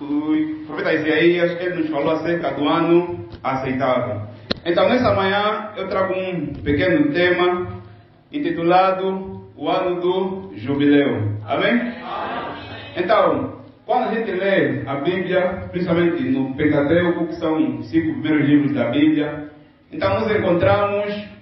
O profeta Isaías, ele nos falou acerca do ano aceitável. Então, nessa manhã, eu trago um pequeno tema intitulado O Ano do Jubileu. Amém? Então, quando a gente lê a Bíblia, principalmente no Pentateuco, que são os 5 primeiros livros da Bíblia, então nós encontramos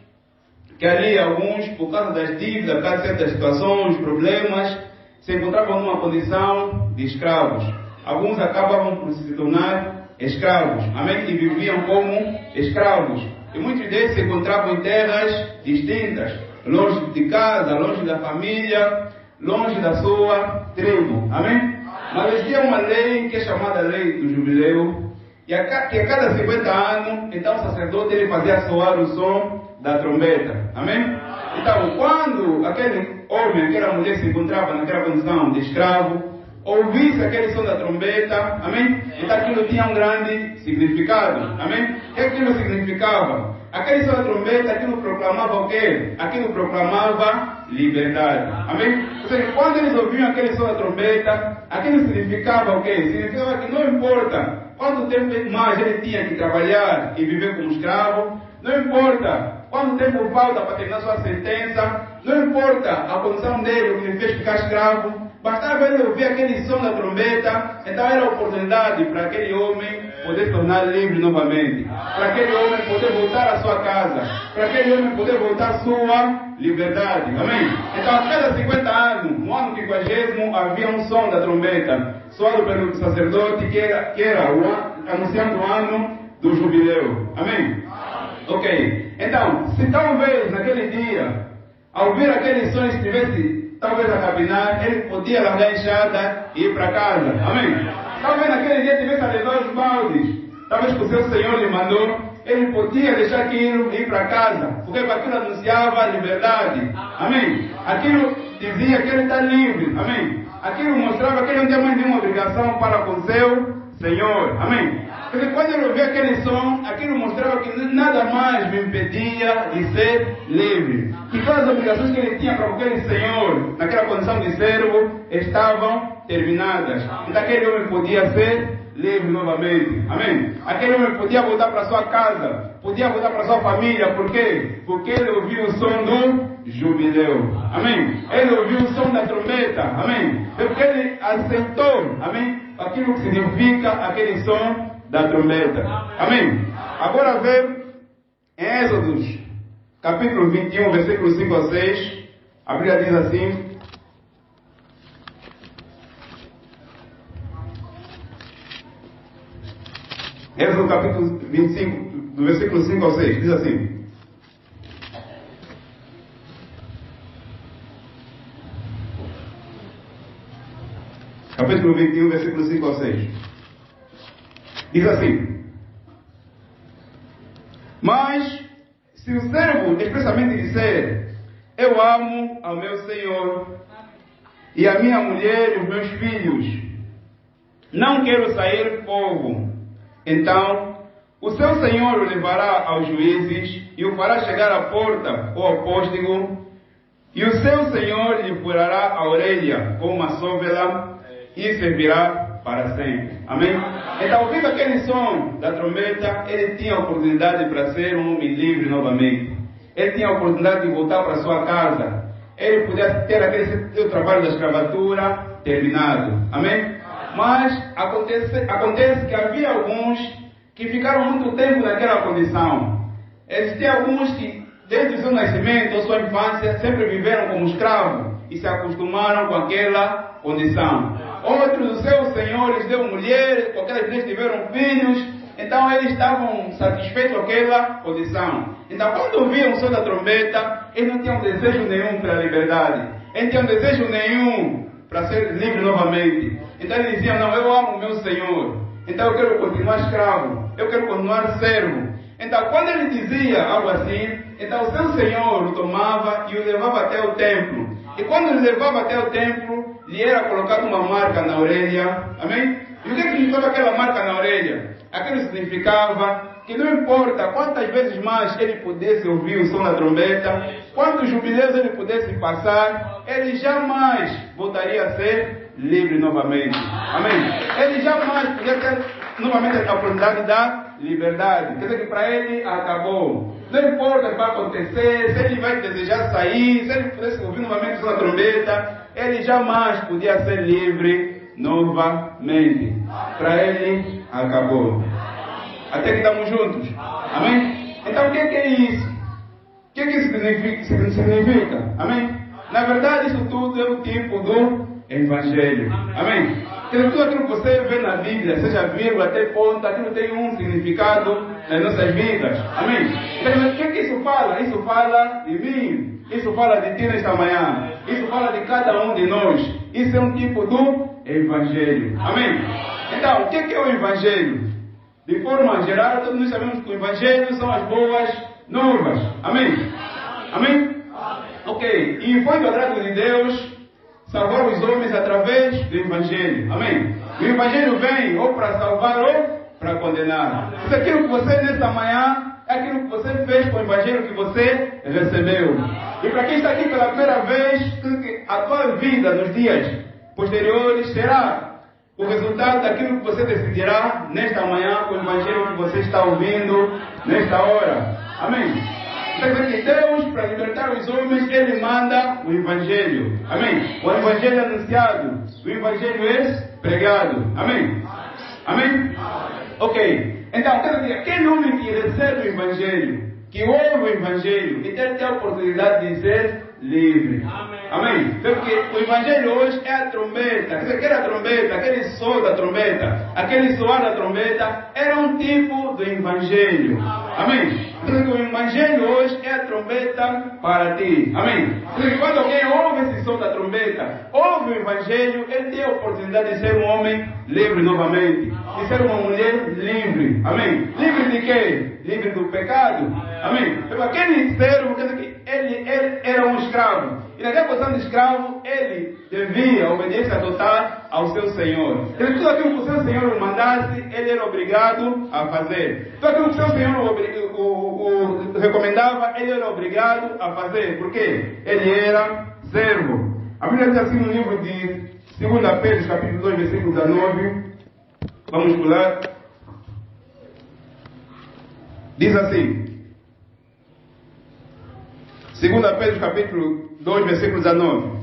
que ali alguns, por causa das dívidas, por causa de certas situações, problemas, se encontravam numa condição de escravos. Alguns acabavam por se tornar escravos, amém? E viviam como escravos. E muitos deles se encontravam em terras distintas, longe de casa, longe da família, longe da sua tribo, amém? Mas existia uma lei que é chamada Lei do Jubileu, que a cada 50 anos, então o sacerdote ele fazia soar o som da trombeta, amém? Então, quando aquele homem, aquela mulher se encontrava naquela condição de escravo, ouvisse aquele som da trombeta, amém? Então aquilo tinha um grande significado, amém? O que aquilo significava? Aquele som da trombeta, aquilo proclamava o quê? Aquilo proclamava liberdade, amém? Ou seja, quando eles ouviam aquele som da trombeta, aquilo significava o quê? Significava que não importa quanto tempo mais ele tinha que trabalhar e viver como escravo, não importa quanto tempo falta para terminar sua sentença, não importa a condição dele, o que ele fez ficar escravo, bastava ele ouvir aquele som da trombeta, então era a oportunidade para aquele homem poder se tornar livre novamente, para aquele homem poder voltar à sua casa, para aquele homem poder voltar à sua liberdade, amém? Então a cada 50 anos, no ano 50º, havia um som da trombeta, soado pelo sacerdote, que era anunciando o ano do jubileu, amém? Ok, então, se talvez naquele dia, ao ouvir aquele som, estivesse talvez a capinar, ele podia largar a enxada e ir para casa, amém? Talvez naquele dia tivesse a levar os baldes, talvez que o seu Senhor lhe mandou, ele podia deixar aquilo e ir para casa, porque aquilo anunciava a liberdade, amém? Aquilo dizia que ele está livre, amém? Aquilo mostrava que ele não tinha mais nenhuma obrigação para com o seu Senhor, amém? Porque quando ele ouvia aquele som, aquilo mostrava que nada mais me impedia de ser livre. Que todas as obrigações que ele tinha para aquele Senhor, naquela condição de servo, estavam terminadas. Então aquele homem podia ser livre novamente. Amém? Aquele homem podia voltar para sua casa, podia voltar para sua família. Por quê? Porque ele ouviu o som do jubileu. Amém? Ele ouviu o som da trombeta. Amém? Porque ele aceitou, amém, aquilo que significa aquele som da trombeta. Amém? Agora ver em Êxodos, capítulo 21, versículos 5 a 6, a Bíblia diz assim: Êxodo capítulo 25, do versículo 5 ao 6, diz assim: capítulo 21, versículo 5 ao 6. Diz assim: mas se o servo expressamente disser, eu amo ao meu Senhor e a minha mulher e os meus filhos, não quero sair povo, então o seu Senhor o levará aos juízes e o fará chegar à porta ou ao póstigo, e o seu Senhor lhe furará a orelha com uma sovela e servirá para sempre. Amém? Então, ouvindo aquele som da trombeta, ele tinha a oportunidade para ser um homem livre novamente. Ele tinha a oportunidade de voltar para sua casa. Ele podia ter aquele seu trabalho da escravatura terminado. Amém? Mas acontece que havia alguns que ficaram muito tempo naquela condição. Existiam alguns que, desde o seu nascimento ou sua infância, sempre viveram como escravos e se acostumaram com aquela condição. Outros, os seus senhores deu mulheres, com aquelas mulheres tiveram filhos, então eles estavam satisfeitos com aquela condição. Então, quando ouviam o som da trombeta, eles não tinham desejo nenhum pela liberdade, eles não tinham desejo nenhum para ser livre novamente. Então eles diziam: não, eu amo o meu Senhor, então eu quero continuar escravo, eu quero continuar servo. Então, quando ele dizia algo assim, então o seu Senhor o tomava e o levava até o templo. E quando ele levava até o templo, lhe era colocada uma marca na orelha. Amém? E o que significava aquela marca na orelha? Aquilo significava que não importa quantas vezes mais ele pudesse ouvir o som da trombeta, quantos jubileus ele pudesse passar, ele jamais voltaria a ser livre novamente. Amém? Ele jamais podia ter novamente a oportunidade da liberdade. Quer dizer que para ele acabou. Não importa o que vai acontecer, se ele vai desejar sair, se ele pudesse ouvir novamente sua trombeta, ele jamais podia ser livre novamente. Para ele acabou. Até que estamos juntos. Amém? Então o que é isso? O que isso significa? Amém? Na verdade, isso tudo é o tipo do Evangelho. Amém? Tudo aquilo que você vê na Bíblia, seja vírgula até ponto, aquilo tem um significado nas nossas vidas. Amém? Então, o que isso fala? Isso fala de mim. Isso fala de ti nesta manhã. Isso fala de cada um de nós. Isso é um tipo do Evangelho. Amém? Então, o que é o Evangelho? De forma geral, todos nós sabemos que o Evangelho são as boas novas. Amém? Amém? Ok. E foi do agrado de Deus salvar os homens através do Evangelho. Amém? O Evangelho vem ou para salvar ou para condenar. Isso é aquilo que você nesta manhã é aquilo que você fez com o Evangelho que você recebeu. E para quem está aqui pela primeira vez, a tua vida nos dias posteriores será o resultado daquilo que você decidirá nesta manhã com o Evangelho que você está ouvindo nesta hora. Amém? Quer dizer que Deus, para libertar os homens, Ele manda o Evangelho. Amém? O Evangelho é anunciado. O Evangelho é pregado. Amém? Amém? Ok. Então, quer dizer, aquele homem que recebe o Evangelho, que ouve o Evangelho, e tem a oportunidade de ser livre. Amém? Porque o Evangelho hoje é a trombeta. Quer dizer, aquela trombeta, aquele som da trombeta, aquele soar da trombeta, era um tipo do Evangelho. Amém? Então, o Evangelho hoje é a trombeta para ti. Amém? Porque quando alguém ouve esse som da trombeta, ouve o Evangelho, ele tem a oportunidade de ser um homem livre novamente. De ser uma mulher livre. Amém? Livre de quê? Livre do pecado. Amém? Então, aquele servo, quer dizer que ele era um escravo. E naquela posição de escravo, ele devia obediência total ao seu Senhor. Então, tudo aquilo que o seu Senhor o mandasse, ele era obrigado a fazer. Tudo aquilo que o seu Senhor o recomendava, ele era obrigado a fazer. Por quê? Ele era servo. A Bíblia diz assim no livro de 2 Pedro, capítulo 2, versículo 19. Vamos pular. Diz assim. 2 Pedro, capítulo 2, versículo 19.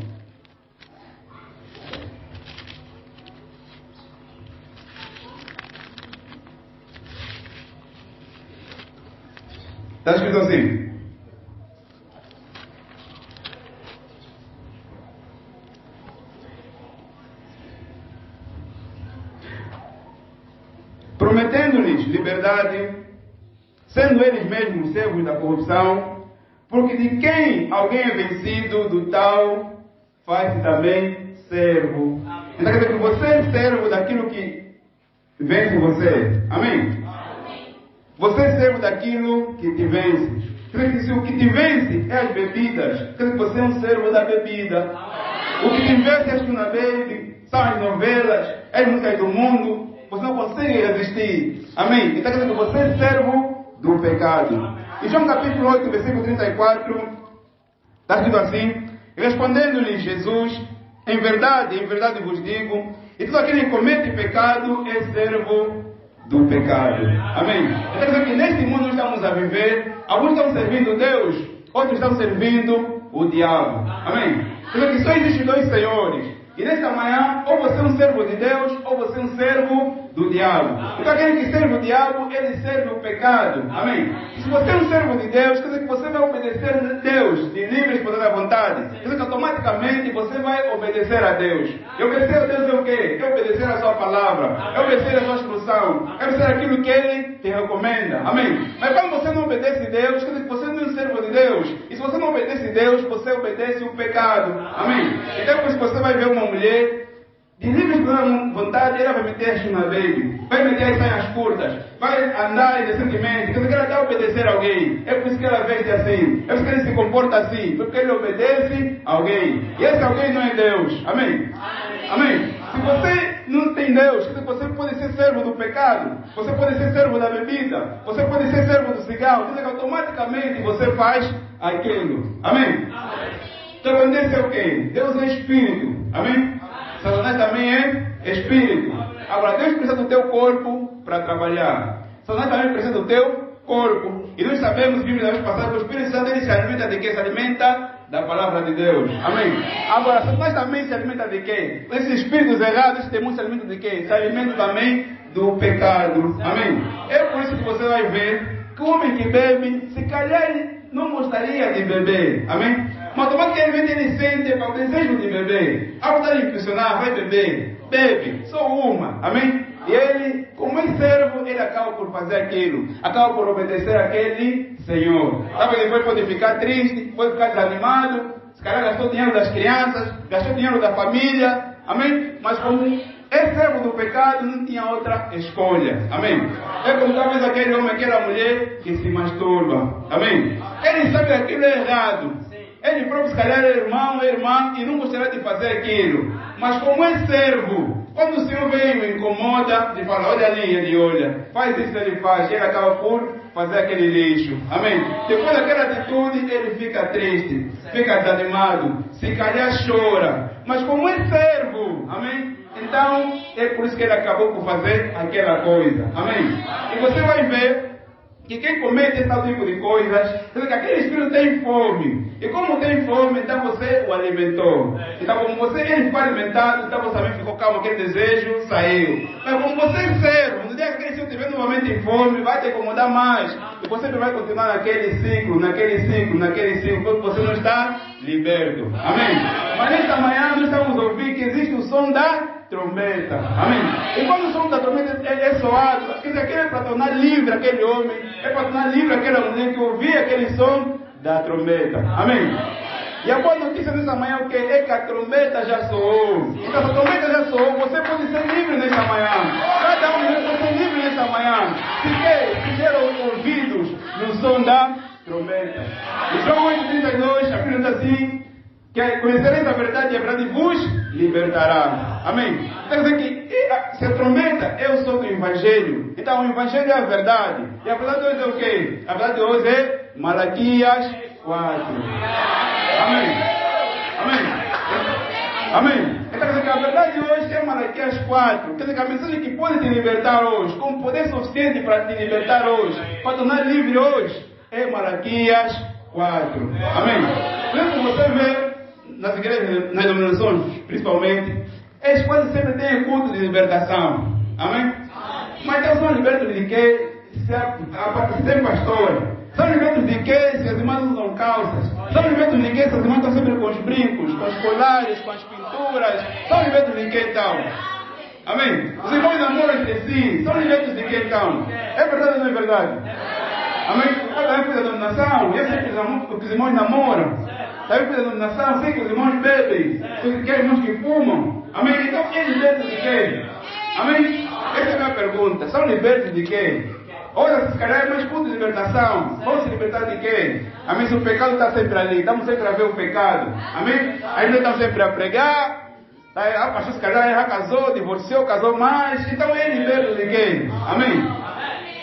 Está escrito assim. Prometendo-lhes liberdade, sendo eles mesmos servos da corrupção, porque de quem alguém é vencido, do tal faz-se também servo. Então quer dizer que você é servo daquilo que vence você. Amém? Você é servo daquilo que te vence. Quer dizer que se o que te vence é as bebidas, quer dizer que você é um servo da bebida. O que te vence é as que não bebe, são as novelas, as músicas do mundo. Você não consegue resistir. Amém? Então quer dizer que você é servo do pecado. Em João capítulo 8, versículo 34, está escrito assim: respondendo-lhe Jesus, em verdade vos digo, e todo aquele que comete pecado é servo do pecado. Amém? Quer dizer que neste mundo nós estamos a viver, alguns estão servindo Deus, outros estão servindo o diabo. Amém? Quer dizer que só existem dois senhores. E nesta manhã, ou você é um servo de Deus, ou você é um servo do diabo. Então aquele que serve o diabo, ele serve o pecado. Amém? Se você é um servo de Deus, quer dizer que você vai obedecer a Deus, de livre e espontânea vontade. Quer dizer que automaticamente você vai obedecer a Deus. E obedecer a Deus é o quê? É obedecer a sua palavra. É obedecer a sua instrução. É obedecer aquilo que Ele te recomenda. Amém? Mas quando você não obedece a Deus, quer dizer que você não é um servo de Deus. E se você não obedece a Deus, você obedece o pecado. Amém? Então por isso você vai ver uma mulher de livre vontade, ela vai meter a china baby, vai meter as saias curtas, vai andar indecentemente, quer dizer que ela está a obedecer a alguém. É por isso que ela veste assim, é por isso que ele se comporta assim, porque ele obedece a alguém. E esse alguém não é Deus. Amém? Amém? Se você não tem Deus, você pode ser servo do pecado, você pode ser servo da bebida, você pode ser servo do cigarro, quer dizer que automaticamente você faz aquilo. Amém? Então Deus é o quê? Deus é Espírito. Amém? Satanás também é espírito. Agora, Deus precisa do teu corpo para trabalhar. Satanás também precisa do teu corpo. E nós sabemos, vimos na vez passada, que o Espírito Santo ele se alimenta de quê? Se alimenta da palavra de Deus. Amém? Agora, Satanás também se alimenta de quê? Esses espíritos errados, esses demônios se alimentam de quê? Se alimentam também do pecado. Amém? É por isso que você vai ver que o homem que bebe, se calhar ele não gostaria de beber. Amém? Mas automaticamente ele sente o desejo de beber. Ao estar impressionado, vai beber. Bebe. Só uma. Amém? E ele, como é servo, ele acaba por fazer aquilo. Acaba por obedecer aquele Senhor. Sabe, depois pode ficar triste, pode ficar desanimado. Se calhar gastou dinheiro das crianças, gastou dinheiro da família. Amém? Mas como é servo do pecado, não tinha outra escolha. Amém? É como talvez aquele homem, aquela mulher que se masturba. Amém? Ele sabe que aquilo é errado. Ele próprio, se calhar, é irmão, é irmã, e não gostaria de fazer aquilo. Mas como é servo, quando o Senhor vem e incomoda, ele fala, olha ali, ele olha, faz isso, ele faz, ele acaba por fazer aquele lixo. Amém? Depois daquela atitude, ele fica triste, fica desanimado, se calhar chora. Mas como é servo, amém? Então, é por isso que ele acabou por fazer aquela coisa. Amém? E você vai ver que quem comete esse tipo de coisas, que aquele espírito tem fome. E como tem fome, então você o alimentou. Então, como você ele foi alimentado, então você também ficou calmo, aquele desejo saiu. Mas como você é servo, no dia que aquele espírito estiver novamente em fome, vai te incomodar mais. E você vai continuar naquele ciclo, porque você não está liberto. Amém? Mas nesta manhã nós estamos ouvindo que existe o som da trombeta. Amém? E quando o som da trombeta é soado, quer dizer, aquele é para tornar livre aquele homem, é para tornar livre aquela mulher que ouvia aquele som da trombeta. Amém? E a boa notícia nessa manhã o que é que a trombeta já soou. Então, se a trombeta já soou, você pode ser livre nessa manhã. Cada um pode ser livre nessa manhã. Se der ouvidos no som da trombeta. E João 8,32, a Bíblia diz assim, que conhecereis a verdade e a verdade vos libertará. Amém? Quer dizer que se a trombeta é o som do Evangelho, então o Evangelho é a verdade. E a verdade de hoje é o quê? A verdade de hoje é Malaquias 4. Amém? Amém? Amém? Então quer dizer que a verdade de hoje é Malaquias 4. Quer dizer que a mensagem que pode te libertar hoje, com poder suficiente para te libertar hoje, para tornar livre hoje, é Malaquias 4. Amém? Por isso você vê nas igrejas, nas denominações, principalmente, eles quase sempre têm culto de libertação. Amém? Mas eles são libertos de quê? Sem pastor. São libertos de quê? Se as irmãs usam calças. São libertos de quê? Se as irmãs estão sempre com os brincos, com os colares, com as pinturas. São libertos de quê então? Amém? Os irmãos namoram entre si. São libertos de quê então? É verdade ou não é verdade? Amém? Cada vez que a dominação, eu sei que os irmãos namoram. Sabe que a denominação, sei que os irmãos bebem, que os irmãos que fumam. Amém? Então, eles libertos de quê? Amém? Essa é a minha pergunta. São libertos de quê? Olha, se calhar é mais culto de libertação. Vão se libertar de quê? Amém? Se o pecado está sempre ali, estamos sempre a ver o pecado. Amém? Ainda estamos sempre a pregar. A pastor se calhar já casou, divorciou, casou mais. Então, é liberto de quê? Amém?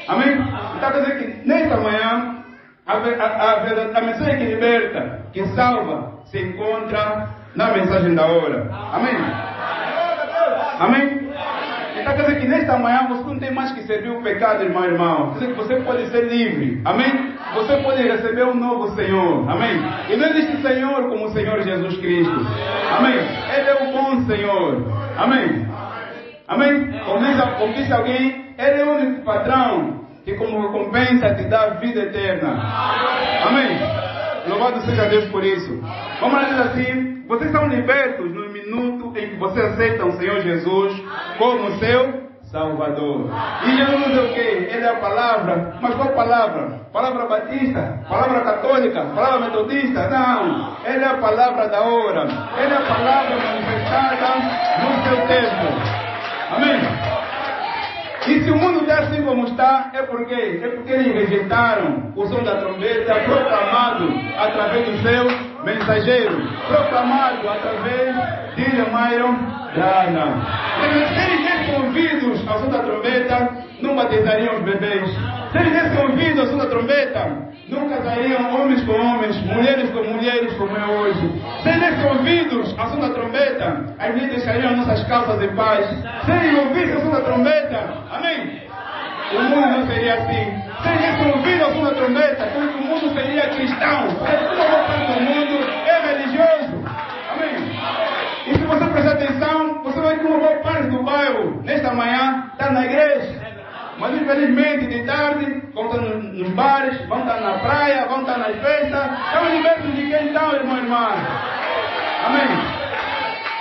Amém? Então, quer dizer que nesta manhã, a mensagem que liberta, que salva, se encontra na mensagem da hora. Amém? Amém? Então quer dizer que nesta manhã você não tem mais que servir o pecado, irmão, irmão. Quer dizer que você pode ser livre. Amém? Você pode receber um novo Senhor. Amém? E não existe Senhor como o Senhor Jesus Cristo. Amém? Ele é o bom Senhor. Amém? Amém? Como disse alguém, Ele é o único patrão que como recompensa te dá vida eterna. Amém? Louvado seja Deus por isso. Vamos lá dizer assim, vocês são libertos no minuto em que você aceita o Senhor Jesus como seu Salvador. E Jesus é o quê? Ele é a palavra. Mas qual palavra? Palavra batista? Palavra católica? Palavra metodista? Não. Ele é a palavra da hora. Ele é a palavra manifestada no seu tempo. Amém? E se o mundo está assim como está, é porque eles rejeitaram o som da trombeta proclamado através do seu mensageiro, proclamado através de William Myron Branham. Se eles têm ouvidos ao som da trombeta, não não batizariam os bebês. Se eles dessem ouvido a som da trombeta, não casariam homens com homens, mulheres com mulheres, como é hoje. Se eles dessem ouvidos a som da trombeta, as meninas deixariam nossas calças em paz. Se eles ouvissem a som da trombeta, amém? O mundo não seria assim. Se eles dessem ouvido a som da trombeta, o mundo seria cristão. Porque toda boa parte do mundo é religioso. Amém? E se você prestar atenção, você vai ver que uma boa parte do bairro, nesta manhã, está na igreja. Mas infelizmente de tarde vão estar nos bares, vão estar na praia, vão estar nas festas. Estamos libertos de quem estão, irmão e irmã. Amém?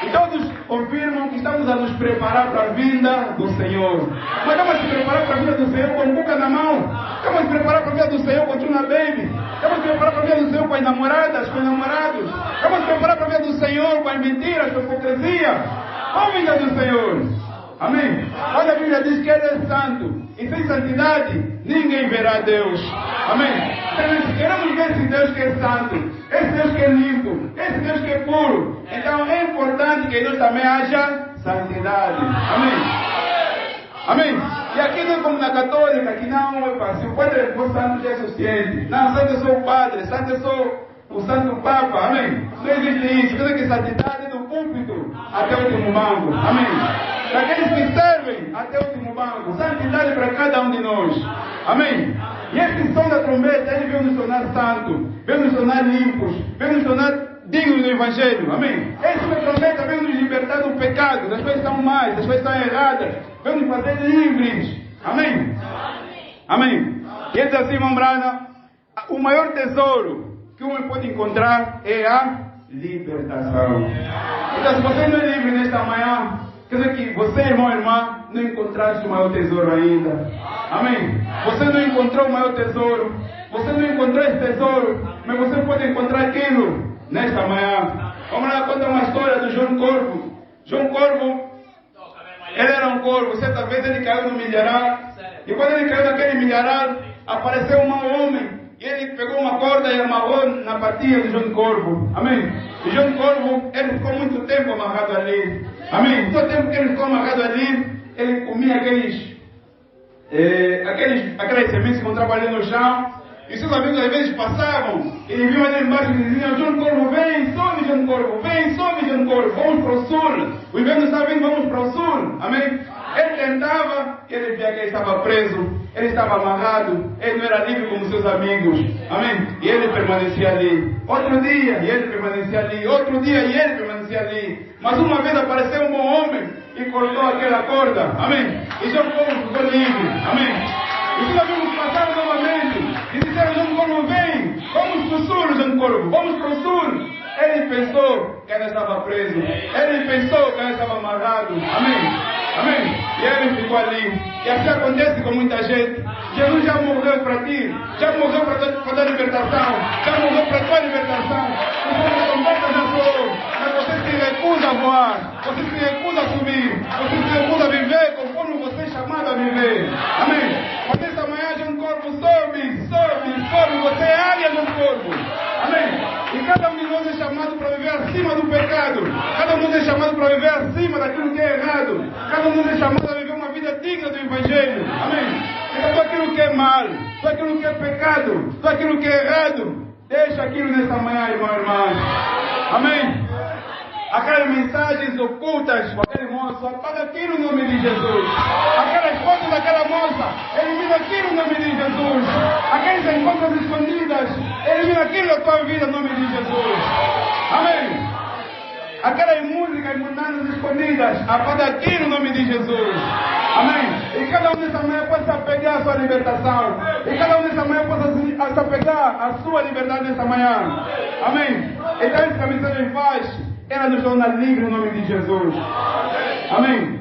E todos confirmam que estamos a nos preparar para a vinda do Senhor. Mas estamos a se preparar para a vinda do Senhor com cuca na mão. Estamos a se preparar para a vinda do Senhor com Tuna Baby. Estamos a se preparar para a vinda do Senhor com as namoradas, com os namorados. Estamos a se preparar para a vinda do Senhor com as mentiras, com a hipocrisia. Qual a vinda do Senhor? Amém? Olha, a Bíblia diz que Ele é santo. E sem santidade, ninguém verá Deus. Amém? Então, queremos ver esse Deus que é santo, esse Deus que é limpo, esse Deus que é puro. Então, é importante que em nós também haja santidade. Amém? Amém? E aqui não é como na católica, que não, se o padre for santo já é suficiente. Não, santo eu sou o padre, santo eu sou o santo papa. Amém? Não existe isso. Tudo que santidade é do púlpito até o último banco. Amém? Para aqueles que servem até o último banco. Santidade para cada um de nós. Amém? E esse som da trombeta, ele veio nos tornar santos, veio nos tornar limpos, veio nos tornar dignos do Evangelho. Amém? Esse som da trombeta veio nos libertar do pecado, das coisas estão mais, das coisas estão erradas, veio nos fazer livres. Amém? Amém? E ele diz assim, irmão Brana, o maior tesouro que um homem pode encontrar é a libertação. Então, se você não é livre nesta manhã, quer dizer que você, irmão e irmã, não encontraste o maior tesouro ainda. Amém? Você não encontrou o maior tesouro. Você não encontrou esse tesouro, mas você pode encontrar aquilo nesta manhã. Vamos lá contar uma história do João Corvo. João Corvo, ele era um corvo. Certa vez ele caiu no milharal. E quando ele caiu naquele milharal, apareceu um mau homem. E ele pegou uma corda e amarrou na patinha do João Corvo. Amém? E João Corvo, ele ficou muito tempo amarrado ali. Amém? Todo tempo que ele ficou amarrado ali, ele comia aquelas sementes que encontravam ali no chão. E seus amigos às vezes passavam, ele viu ali embaixo e diziam: João Corvo, vem, some João Corvo, vem, some João Corvo, vamos para o sul. O inverno está vindo, vamos para o sul. Amém? Ele tentava, ele via que ele estava preso, ele estava amarrado, ele não era livre como seus amigos. Amém? E ele permanecia ali. Outro dia, e ele permanecia ali. Outro dia, e ele permanecia ali. Mas uma vez apareceu um bom homem e cortou aquela corda. Amém? E João Corvo ficou livre. Amém? E os amigos passaram novamente e disseram: João Corvo, vem, vamos para o sul, João Corvo, vamos para o sul. Ele pensou que ainda estava preso. Ele pensou que ainda estava amarrado. Amém? Amém? E ele ficou ali. E assim acontece com muita gente. Jesus já morreu para ti. Já morreu para tua libertação. Já morreu para tua libertação. Você não conversa já soou. Mas você se recusa a voar. Você se recusa a subir. Você se recusa a viver conforme você é chamado a viver. Amém? Mas esta manhã, João Corvo, sobe. Você é área do corpo. Amém? E cada um de nós é chamado para viver acima do pecado. Cada um de nós é chamado para viver acima daquilo que é errado. Cada um de nós é chamado a viver uma vida digna do Evangelho. Amém? Então tudo aquilo que é mal, tudo aquilo que é pecado, tudo aquilo que é errado, deixa aquilo nesta manhã, irmão e irmã. Amém? Aquelas mensagens ocultas com aquele moço, apaga aquilo no nome de Jesus. Aquelas fotos daquela moça, elimina aquilo no nome de Jesus. Aqueles encontros escondidas, elimina aquilo da tua vida no nome de Jesus. Amém? Aquelas músicas mundanas escondidas, apaga aquilo no nome de Jesus. Amém? E cada um nessa manhã possa pegar a sua libertação. E cada um nessa manhã possa pegar a sua liberdade nessa manhã. Amém? Então isso que a mensagem faz, ela nos torna livre no nome de Jesus. Amém?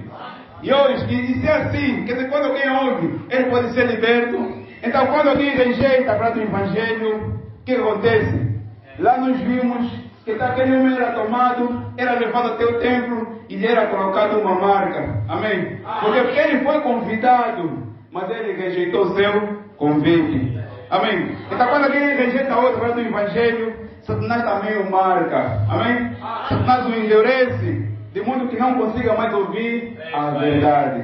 E hoje, e se é assim, quer dizer, quando alguém ouve, ele pode ser liberto. Então quando alguém rejeita a palavra do Evangelho, o que acontece? Lá nós vimos que aquele homem era tomado, era levado até o templo e lhe era colocado uma marca. Amém? Porque ele foi convidado, mas ele rejeitou o seu convite. Amém? Então quando alguém rejeita a outra palavra do Evangelho, Satanás também o marca. Amém? Satanás o endurece, de modo que não consiga mais ouvir a verdade.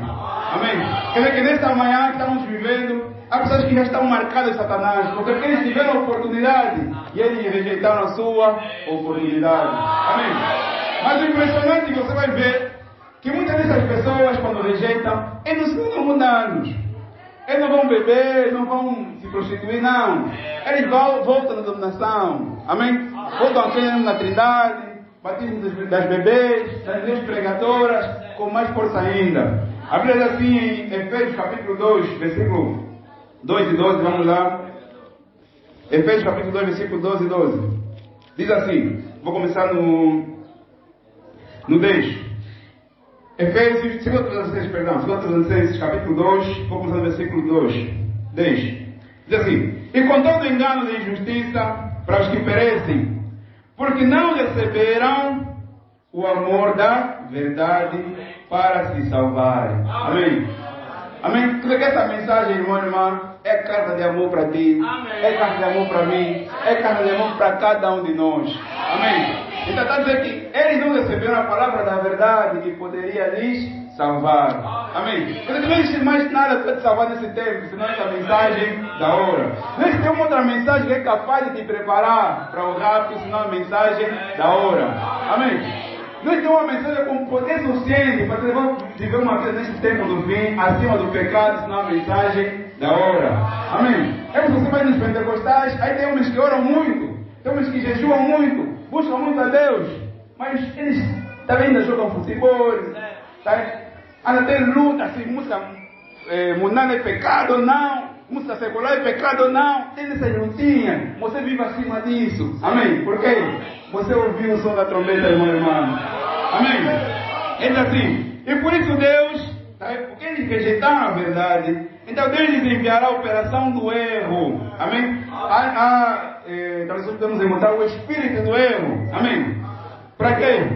Amém? Quer dizer que nesta manhã que estamos vivendo, há pessoas que já estão marcadas de Satanás, porque eles tiveram oportunidade e eles rejeitaram a sua oportunidade. Amém? Mas o impressionante é que você vai ver que muitas dessas pessoas, quando rejeitam, eles não são mundanos. Eles não vão beber, não vão se prostituir, não. Eles voltam na dominação. Amém? Voltam a crer na Trindade, batismo das bebês, das leis pregadoras, com mais força ainda. A Bíblia diz assim em Efésios capítulo 2, versículo 2 e 12, vamos lá. Efésios capítulo 2, versículo 12 e 12. Diz assim, vou começar no 10. Efésios, 2 Tessalonicenses, capítulo 2, vou começar no versículo 2, 10. Diz assim, e com todo engano de injustiça para os que perecem, porque não receberam o amor da verdade para se salvarem. Amém? Amém? Porque essa mensagem, irmão e irmã, é carta de amor para ti, é carta de amor para mim, é carta de amor para cada um de nós. Amém? Então está dizendo que eles não receberam a palavra da verdade que poderia lhes salvar. Amém? Porque não existe mais nada para te salvar nesse tempo, senão essa mensagem da hora. Não existe uma outra mensagem que é capaz de te preparar para o rápido, senão a mensagem da hora. Amém? Não existe uma mensagem com poder suficiente para te viver uma vida nesse tempo do fim, acima do pecado, senão a mensagem da hora. Amém? É porque você vai nos pentecostais, aí tem homens que oram muito, tem homens que jejuam muito, buscam muito a Deus, mas eles também ainda jogam futebol, ainda tem luta, assim, música mundana é pecado ou não, música secular é pecado ou não, tem essas lutinhas, você vive acima disso. Amém? Por quê? Você ouviu o som da trombeta, irmão e irmã. Amém? É assim, e por isso Deus, porque eles rejeitaram a verdade, então Deus lhes enviará a operação do erro. Amém? Nós podemos encontrar o espírito do erro. Amém? Para quê?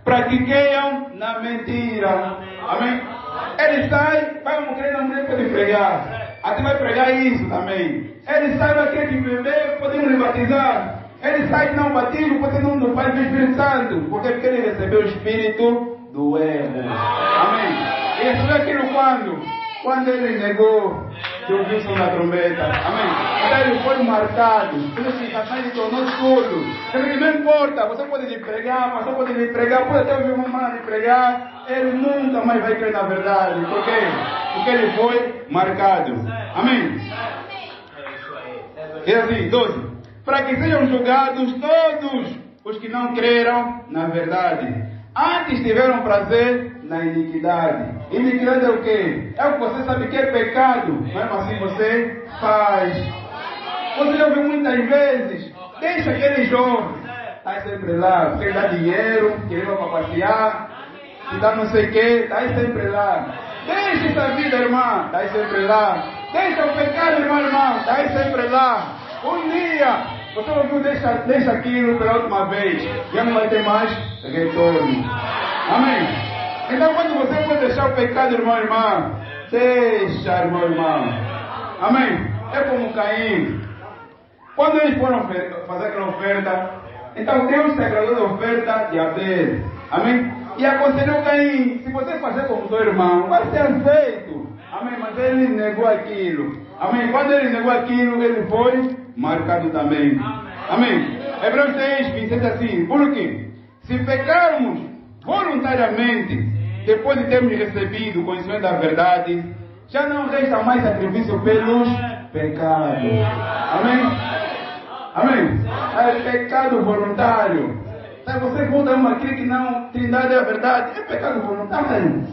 Para que creiam na mentira. Amém? Ele sai, vai crer na mulher para lhe pregar. Até vai pregar isso também. Ele sai, vai querer que beber, podemos lhe batizar. Ele sai que não batismo, porque não faz o Espírito Santo. Porque ele recebeu o espírito do erro. Amém? E recebeu aquilo quando? Quando ele negou que ouviu o som da trombeta. Amém? Então ele foi marcado. Ele tornou tudo. Ele não importa, você pode lhe pregar, o pastor pode lhe pregar, pode até ouvir uma mãe lhe pregar, ele nunca mais vai crer na verdade. Por quê? Porque ele foi marcado. Amém? E assim, 12. Para que sejam julgados todos os que não creram na verdade. Antes tiveram prazer na iniquidade. Iniquidade é o quê? É o que você sabe que é pecado, mas assim você faz. Você já ouviu muitas vezes, deixa aquele jovem, está sempre lá, porque ele dá dinheiro, que ele vai para passear, que dá não sei o que, está aí sempre lá. Deixa essa vida, irmã, está aí sempre lá. Deixa o pecado, irmão, está aí sempre lá. Um dia, você ouviu, deixa aquilo pela última vez, já não vai ter mais retorno. Amém? Então, quando você for deixar o pecado, irmão, deixa, irmão. Amém? É como Caim. Quando eles foram fazer aquela oferta, então Deus se agradou da oferta de Abel. Amém? E aconselhou Caim, se você fazer como seu irmão, vai ser aceito. Amém? Mas ele negou aquilo. Amém? Quando ele negou aquilo, ele foi marcado também. Amém? Hebreus 10, 27 assim, porque se pecarmos voluntariamente, depois de termos recebido o conhecimento da verdade, já não resta mais sacrifício pelos pecados. Amém? Amém? É pecado voluntário. Você volta a crer que não, Trindade é a verdade, é pecado voluntário.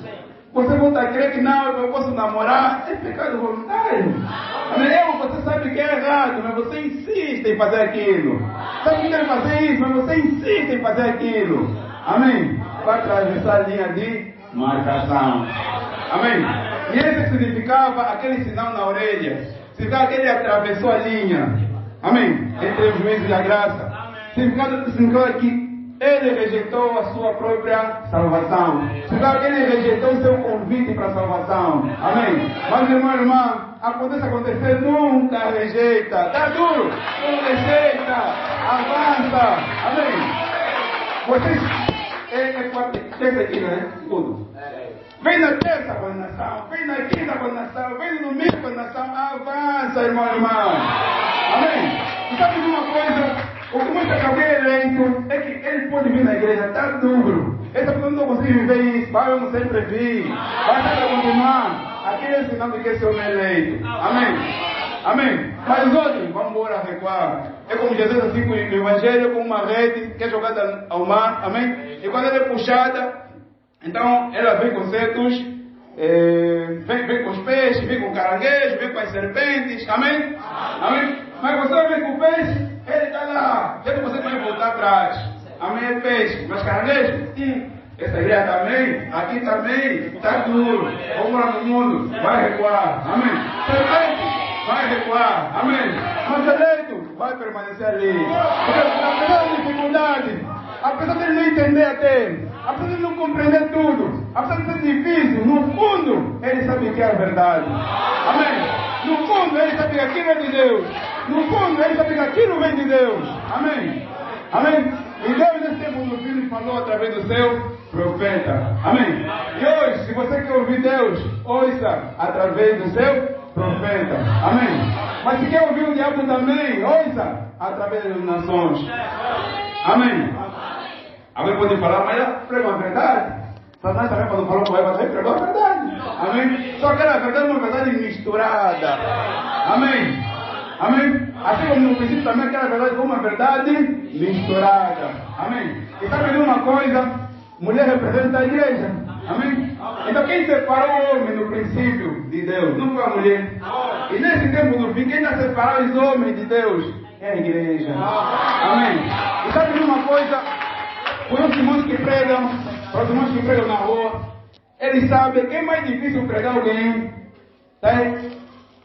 Você volta a crer que não, eu posso namorar, é pecado voluntário. Amém? Você sabe que é errado, mas você insiste em fazer aquilo. Sabe que quer fazer isso, mas você insiste em fazer aquilo. Amém? Vai atravessar a linha de marcação. Amém? E esse significava aquele sinal na orelha. Significava que ele atravessou a linha. Amém? Entre o juízo e a graça. Significava que ele rejeitou a sua própria salvação. Significava que ele rejeitou o seu convite para a salvação. Amém? Mas irmã, acontecer, nunca rejeita. Está duro? Não rejeita. Avança. Amém? Vocês... Tem aqui, né? Tudo. Vem na terça condenação, vem na quinta condenação, vem no domingo condenação, avança, irmão e irmã. Amém? E sabe de uma coisa? O que mostra que alguém é eleito é que ele pode vir na igreja, está duro. Essa pessoa não consegue viver isso, vai eu sempre vir, vai sempre continuar. Aquele é sinal de que esse homem é eleito. Amém? Amém? Mas os outros, vamos embora recuar. É como Jesus assim com o evangelho, com uma rede que é jogada ao mar. Amém? E quando ela é puxada, então ela vem com certos, vem com os peixes, vem com caranguejos, vem com as serpentes. Amém? Amém? Mas você vem com o peixe, ele está lá. Já que você vai voltar atrás. Amém? É peixe. Mas caranguejo? Essa igreja também, aqui também, está duro. Vamos lá no mundo, vai recuar. Amém? Serpente? Vai recuar, amém. Mas eleito vai permanecer ali. Porque apesar da dificuldade, apesar de ele não entender até, apesar de ele não compreender tudo, apesar de ser difícil, no fundo, ele sabe que é a verdade. Amém. No fundo, ele sabe que aquilo é de Deus. No fundo, ele sabe que aquilo vem de Deus. Amém. Amém. E Deus nesse tempo do filho falou através do seu profeta. Amém. E hoje, se você quer ouvir Deus, ouça através do seu profeta. Amém. Mas se quer ouvir o diabo também, ouça através das nações. Amém. Alguém pode falar, mas ela pregou a verdade. Satanás também quando falou com Eva, também pregou a verdade. Amém. Só que a verdade é uma verdade misturada. Amém. Amém. Assim como no princípio também aquela verdade foi uma verdade misturada. Amém. E sabe de uma coisa? Mulher representa a igreja. Amém? Então quem separou o homem no princípio de Deus não foi a mulher. E nesse tempo do fim, quem está separando os homens de Deus é a igreja. Amém? E sabe de uma coisa? Os irmãos que pregam, os irmãos que pregam na rua, eles sabem que é mais difícil pregar alguém, tá?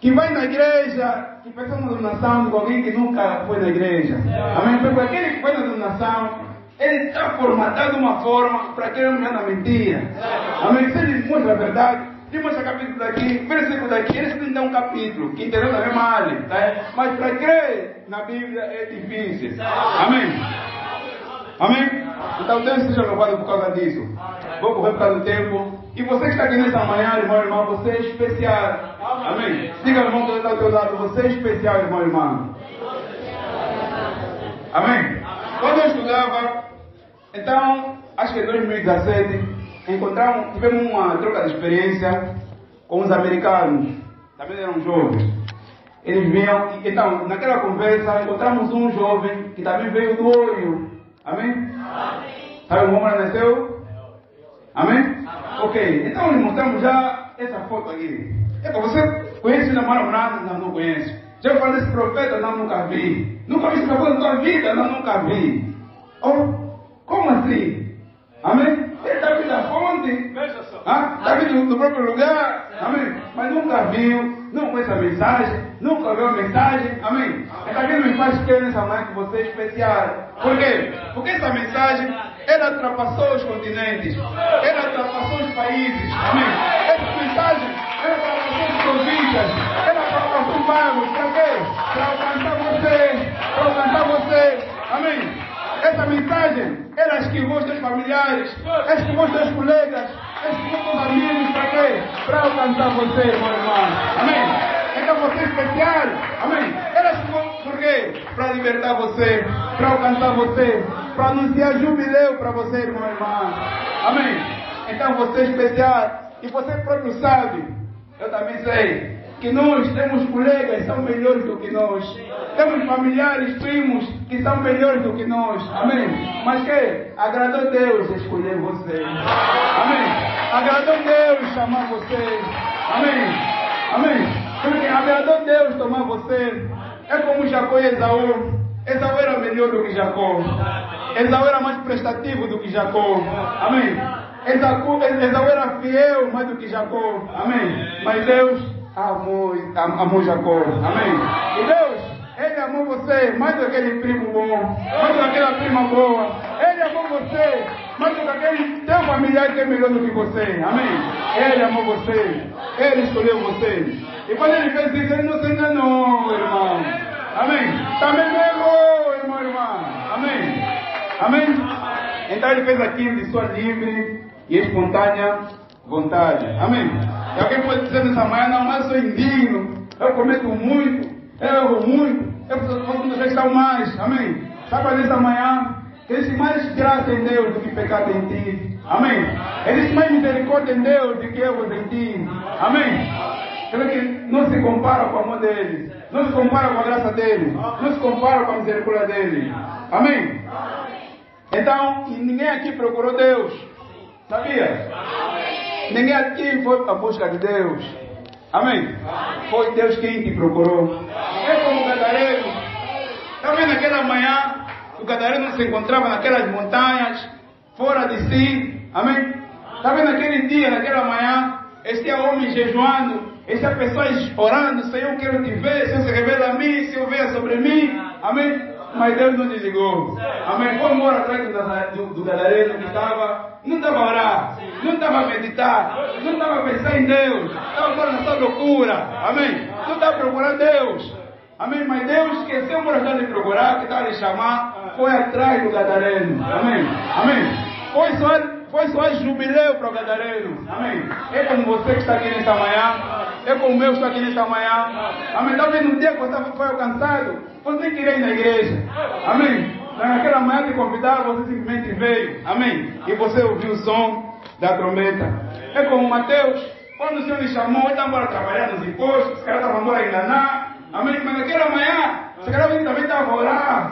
Que vai na igreja, que fez uma donação com alguém que nunca foi na igreja. Amém? Porque aquele que foi na donação, ele está formatado de uma forma para que ele não ande na mentira. Amém? Se ele mostra a verdade, ele mostra capítulo daqui, versículo daqui, ele tem um capítulo, que entendeu também mal, tá? Mas para crer na Bíblia é difícil. Amém? Amém? Então Deus seja louvado por causa disso. Vou correr por causa do tempo. E você que está aqui nessa manhã, irmão e irmã, você é especial. Amém? Diga ao irmão que está ao teu lado, você é especial, irmão e irmã. Amém? Quando eu estudava, então, acho que em 2017, tivemos uma troca de experiência com os americanos, também eram jovens. Eles vinham, então, naquela conversa, encontramos um jovem que também veio do Ório. Amém? Sabe como ele nasceu? Amém? Ok, então lhe mostramos já essa foto aqui. Você conhece o namorado? Não conhece. Já falei desse profeta? Não, nunca vi. Nunca vi esse profeta na tua vida? Não, nunca vi. Oh, como assim? Amém? Ele está vindo da fonte. Está vindo do próprio lugar. Amém? Mas nunca viu, não conhece a mensagem, nunca viu a mensagem. Amém? Então aquilo me faz crer nessa manhã que você é especial. Por quê? Porque essa mensagem, ela ultrapassou os continentes. Ela ultrapassou os países. Amém? Essa mensagem, ela ultrapassou as províncias. Ela ultrapassou os bairros. Para quê? Para alcançar você. Para alcançar você. Amém? Essa mensagem, ela esquivou os teus familiares, esquivou os teus colegas, esquivou os teus amigos, para quê? Para alcançar você, meu irmão. Amém? Então você é especial. Amém? Ela esquivou por quê? Para libertar você, para alcançar você, para anunciar jubileu para você, irmão e irmã. Amém? Então você é especial e você próprio sabe, eu também sei, que nós temos colegas que são melhores do que nós. Temos familiares, primos que são melhores do que nós. Amém? Mas que agradou Deus escolher você. Amém? Agradou Deus chamar você. Amém? Amém? Porque agradou Deus tomar você. É como Jacó e Esaú. Esaú era melhor do que Jacó. Esaú era mais prestativo do que Jacó. Amém? Esaú era fiel mais do que Jacó. Amém? Mas Deus amou Jacó. Amém? E Deus, Ele amou você mais do que aquele primo bom, mais do que aquela prima boa. Ele amou você mais do que aquele teu familiar que é melhor do que você. Amém? Ele amou você. Ele escolheu você. E quando Ele fez isso, Ele não se enganou, irmão. Amém? Também não errou, irmão e irmã. Amém? Amém? Então Ele fez aquilo de sua livre e espontânea vontade. Amém? E alguém pode dizer nessa manhã, não, mas eu sou indigno, eu cometo muito, eu erro muito, eu posso restar mais. Amém? Sabe nessa manhã, que existe mais graça em Deus do que pecado em ti. Amém? Existe mais misericórdia em Deus do que erros em ti. Amém? Creio que não se compara com o amor dele, não se compara com a graça dele, não se compara com a misericórdia dele. Amém? Então, ninguém aqui procurou Deus. Sabia? Ninguém aqui foi à busca de Deus. Amém? Foi Deus quem te procurou. É como o gadareno. Está vendo aquela manhã? O gadareno se encontrava naquelas montanhas, fora de si. Amém? Está vendo aquele dia, naquela manhã? Este homem jejuando, estas pessoas orando: Senhor, eu quero te ver, Senhor, se revela a mim, Senhor, venha sobre mim. Amém? Mas Deus não desligou. Amém? Foi embora atrás do gadareno que estava, não estava a orar, não estava a meditar, não estava a pensar em Deus, estava agora na sua loucura. Amém? Não estava procurando Deus. Amém? Mas Deus esqueceu por estar de procurar, que estava a lhe chamar, foi atrás do gadareno. Amém? Amém? Foi só jubileu para o gadareno. Amém? É como você que está aqui nesta manhã, é como eu que estou aqui nesta manhã. Amém? Talvez no dia que você foi alcançado, você nem queria ir na igreja. Amém? Naquela manhã te convidaram, você simplesmente veio. Amém? E você ouviu o som da trombeta. É como Mateus, quando o Senhor lhe chamou, ele estava embora trabalhar nos impostos, os caras estavam embora enganar. Amém? Mas naquela manhã, os caras também estavam a orar.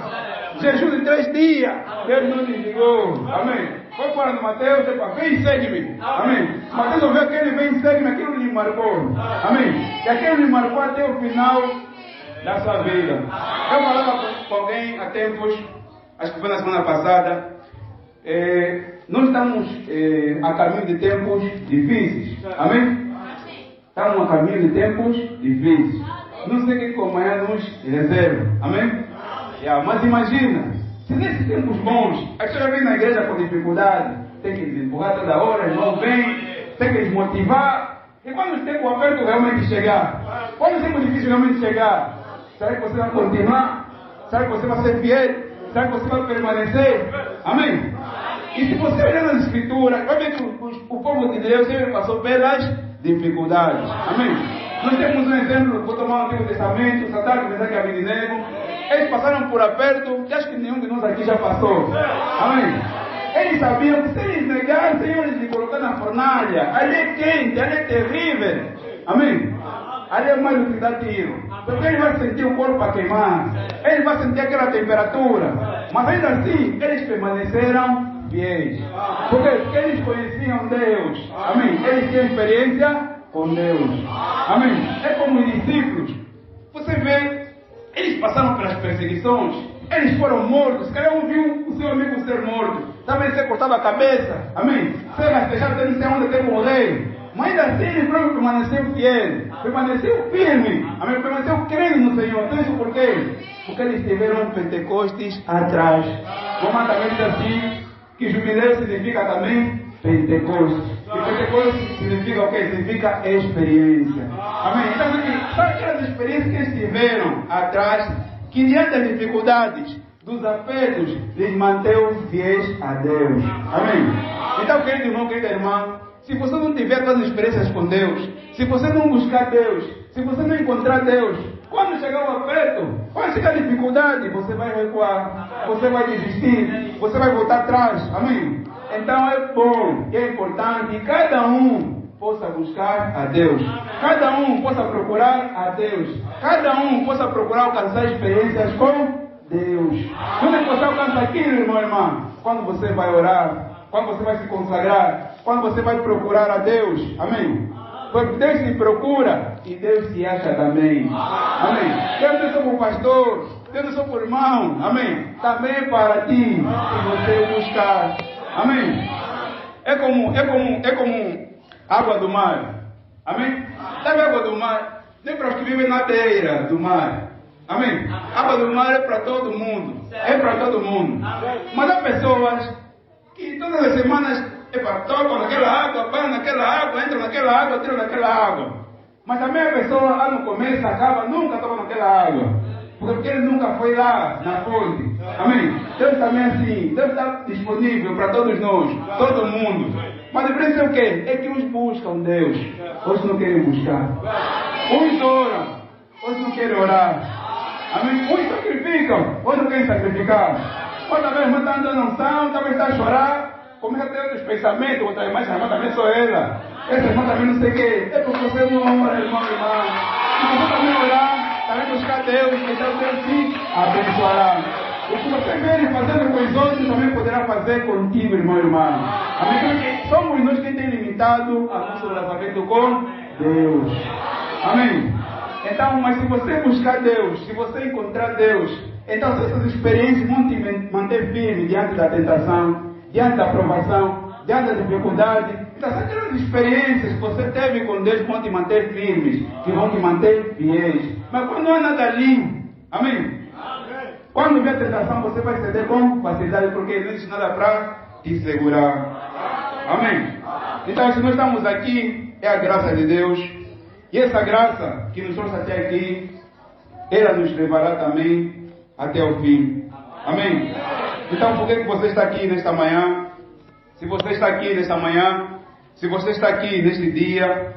Jejum de 3 dias. Deus não desligou. Amém? Foi para Mateus, vem e segue-me. Amém? Mateus ouviu aquele vem e segue-me, aquilo lhe marcou. Amém? E aquilo lhe marcou até o final da sua vida. Eu falava com alguém há tempos, acho que foi na semana passada, nós estamos a caminho de tempos difíceis. Amém? Estamos a caminho de tempos difíceis. Não sei o que amanhã nos reserva. Amém? Mas imagina, se nesses tempos bons, as pessoas vêm na igreja com dificuldade, tem que desempurrar toda hora, não vem, tem que desmotivar. E quando o tempo aperto realmente chegar, quando o tempo difícil realmente chegar, será que você vai continuar? Será que você vai ser fiel? Será que você vai permanecer? Amém? E se você olhar nas escrituras, vai ver que o povo de Deus sempre passou pelas dificuldades. Amém? Nós temos um exemplo, vou tomar o Antigo Testamento, Sadraque, Mesaque e Abednego. Eles passaram por aperto, que acho que nenhum de nós aqui já passou. Amém? Eles sabiam que se eles negassem, eles lhe colocar na fornalha. Ali é quente, ali é terrível. Amém? Ali é mais do que dar tiro. Porque ele vai sentir o corpo a queimar. Ele vai sentir aquela temperatura. Mas ainda assim, eles permaneceram fiéis. Porque eles conheciam Deus. Amém? Eles tinham experiência com Deus. Amém? É como os discípulos. Você vê, eles passaram pelas perseguições, eles foram mortos. Cada um viu o seu amigo ser morto. Talvez ser cortado a cabeça. Amém? Ser rastejado, não sei onde tem que morrer. Mas ainda assim ele próprio permaneceu fiel, permaneceu firme. Amém? Permaneceu crendo no Senhor. Então isso por quê? Porque eles tiveram Pentecostes atrás. Como também diz assim, que jubileu significa também Pentecostes. E Pentecostes significa o quê? Significa experiência. Amém? Então, sabe aquelas experiências que eles tiveram atrás, que diante das dificuldades, dos apertos, lhes manteve fiéis a Deus. Amém? Então, querido irmão, querida irmã, se você não tiver todas as experiências com Deus, se você não buscar Deus, se você não encontrar Deus, quando chegar o aperto, quando chegar a dificuldade, você vai recuar, você vai desistir, você vai voltar atrás. Amém? Então é bom, é importante que cada um possa buscar a Deus, cada um possa procurar a Deus, cada um possa procurar alcançar experiências com Deus. Quando você alcança aquilo, irmão e irmã, quando você vai orar, quando você vai se consagrar, quando você vai procurar a Deus. Amém? Porque Deus se procura e Deus se acha também. Amém? Deus não é só por pastor, Deus não é só por irmão. Amém? Também para ti, se você buscar. Amém? É como água do mar. Amém? Sabe a água do mar? Nem para os que vivem na beira do mar. Amém? A água do mar é para todo mundo. É para todo mundo. Mas há pessoas que todas as semanas tocam naquela água, param naquela água, entram naquela água, tiram naquela água. Mas também a pessoa lá no começo acaba, nunca toca naquela água. Porque ele nunca foi lá na fonte. Amém? Deus também é assim. Deus está disponível para todos nós, todo mundo. Mas a diferença é o quê? É que uns buscam Deus, outros não querem buscar. Uns oram, outros não querem orar. Amém? Uns sacrificam, outros não querem sacrificar. Outra vez a irmã está andando na unção, talvez está a chorar, começa a ter outros pensamentos, outra vez, mas a irmã também sou ela. Essa irmã também não sei o quê. É porque você não ora, irmão. Se você também orar, também buscar Deus, então Deus sim abençoará. O que você vê fazendo com os outros, também poderá fazer contigo, irmão e irmã. Amém? Somos nós quem tem limitado a nosso relacionamento com Deus. Amém? Então, mas se você buscar Deus, se você encontrar Deus, então essas experiências vão te manter firme diante da tentação, diante da provação, diante da dificuldade. Então, aquelas experiências que você teve com Deus vão te manter firmes, que vão te manter fiéis. Mas quando não há nada ali, amém? Quando vier a tentação, você vai ceder com facilidade, porque não existe nada para te segurar. Amém? Então, se nós estamos aqui, é a graça de Deus. E essa graça que nos trouxe até aqui, ela nos levará também até o fim. Amém? Então, por que você está aqui nesta manhã? Se você está aqui nesta manhã, se você está aqui neste dia,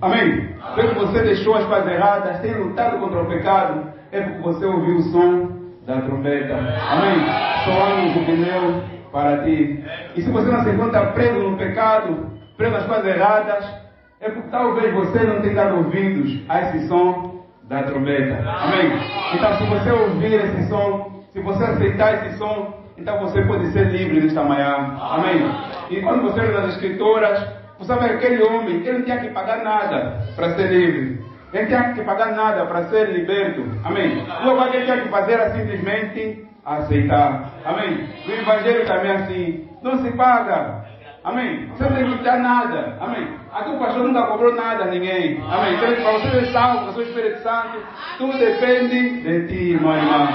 amém? Porque você deixou as coisas erradas, tem lutado contra o pecado, é porque você ouviu o som da trombeta. Amém? Soando o jubileu para ti. E se você não se encontra preso no pecado, preso nas coisas erradas, é porque talvez você não tenha dado ouvidos a esse som da trombeta. Amém? Então, se você ouvir esse som, se você aceitar esse som, então você pode ser livre nesta manhã. Amém? E quando você lê nas Escrituras, você vai ver aquele homem, ele não tinha que pagar nada para ser livre. Ele não tinha que pagar nada para ser liberto. Amém? O que ele tinha que fazer era simplesmente aceitar. Amém? O Evangelho também é assim. Não se paga. Amém? Você não tem que dar nada. Amém? Aqui o pastor nunca cobrou nada a ninguém. Amém? Então, para você ser salvo, para o Espírito Santo, tudo depende de ti, irmão e irmã.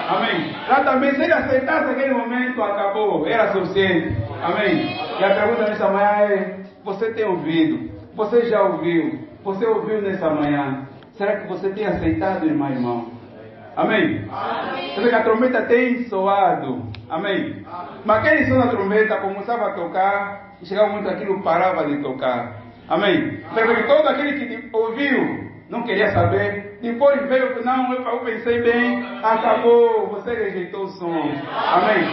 Amém? Lá também, se ele aceitasse aquele momento, acabou. Era suficiente. Amém? E a pergunta nesta manhã é: você tem ouvido? Você já ouviu? Você ouviu nessa manhã? Será que você tem aceitado, irmão e irmão? Amém? Quer dizer que a trombeta tem soado. Amém? Mas aquele som da trombeta começava a tocar e chegava muito aquilo, parava de tocar. Amém? Quer dizer que todo aquele que ouviu não queria saber. Depois veio, não, eu pensei bem, acabou, você rejeitou o som. Amém?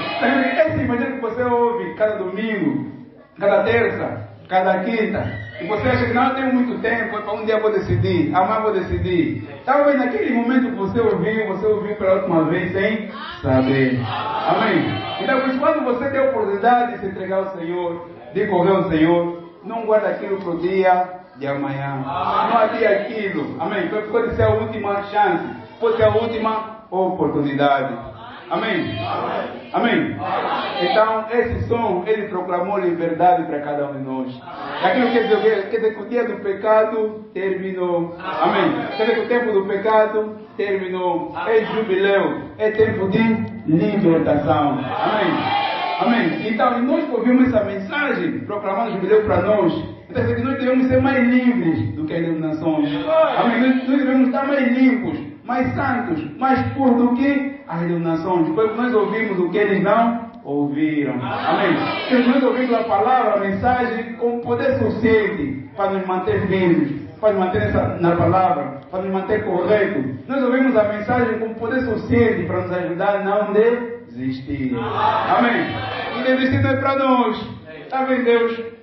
Esse evangelho que você ouve cada domingo, cada terça, cada quinta, e você acha que não, eu tenho muito tempo, para um dia eu vou decidir, amanhã eu vou decidir. Talvez naquele momento que você ouviu pela última vez sem saber. Amém? Então, quando você tem a oportunidade de se entregar ao Senhor, de correr ao Senhor, não guarda aquilo para o dia de amanhã. Não adie aquilo. Amém? Pode ser a última chance, pode ser a última oportunidade. Amém? Amém? Então, esse som, ele proclamou liberdade para cada um de nós. Aquilo quer dizer que o dia do pecado terminou. Amém? Quer dizer que o tempo do pecado terminou. É jubileu. É tempo de libertação. Amém? Amém? Então, nós ouvimos essa mensagem proclamando jubileu para nós. Então, que nós devemos ser mais livres do que as denominações. Amém? Nós devemos estar mais limpos, mais santos, mais puros do que as denominações. Porque nós ouvimos o que eles não ouviram. Amém? Porque nós ouvimos a palavra, a mensagem com poder suficiente para nos manter firmes, para nos manter na palavra, para nos manter corretos. Nós ouvimos a mensagem com poder suficiente para nos ajudar a não desistir. Amém? E desistir não é para nós. Está bem, Deus?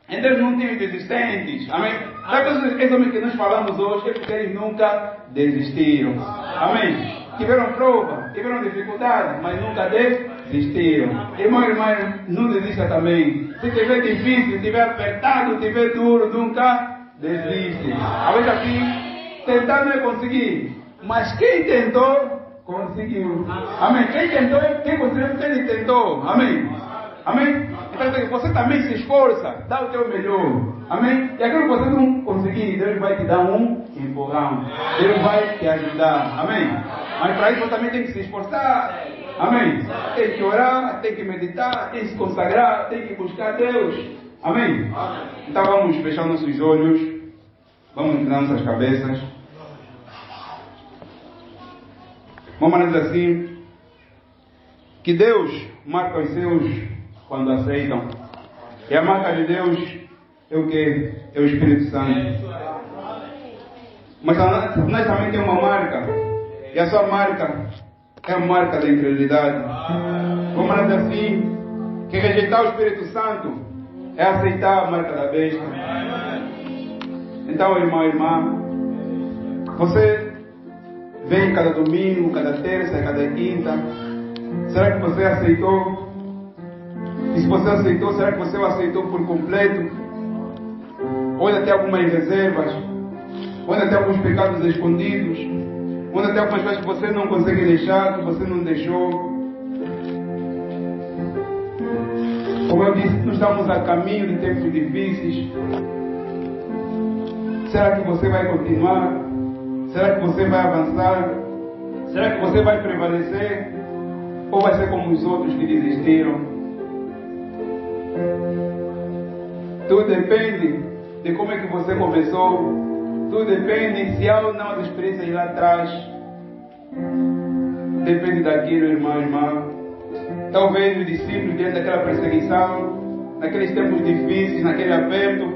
Em Deus não tem desistentes. Amém? Sabe esses homens que nós falamos hoje, é porque eles nunca desistiram. Amém? Tiveram prova, tiveram dificuldade, mas nunca desistiram. Irmão e irmã, não desista também. Se tiver difícil, se tiver apertado, se tiver duro, nunca desiste. A vezes aqui, tentar não é conseguir. Mas quem tentou, conseguiu. Amém? Quem tentou, quem conseguiu, porque ele tentou. Amém? Amém? Então você também se esforça, dá o teu melhor. Amém? E aquilo que você não conseguir, Deus vai te dar um empurrão. Deus vai te ajudar. Amém? Mas para isso você também tem que se esforçar. Amém? Tem que orar, tem que meditar, tem que se consagrar, tem que buscar Deus. Amém? Então vamos fechar nossos olhos. Vamos inclinar nossas cabeças. Vamos dizer assim: que Deus marca os seus quando aceitam. E a marca de Deus é o quê? É o Espírito Santo. Mas nós também temos uma marca. E a sua marca é a marca da incredulidade. Vamos dizer assim, que rejeitar o Espírito Santo é aceitar a marca da besta. Então, irmão e irmã, você vem cada domingo, cada terça, cada quinta. Será que você aceitou? E se você aceitou, será que você o aceitou por completo? Ou ainda tem algumas reservas? Ou ainda tem alguns pecados escondidos? Ou ainda tem algumas coisas que você não consegue deixar, que você não deixou? Como eu disse, nós estamos a caminho de tempos difíceis. Será que você vai continuar? Será que você vai avançar? Será que você vai prevalecer? Ou vai ser como os outros que desistiram? Tudo depende de como é que você começou. Tudo depende se há ou não as experiências lá atrás. Depende daquilo, irmão, irmã. Talvez os discípulos, diante daquela perseguição, naqueles tempos difíceis, naquele aperto,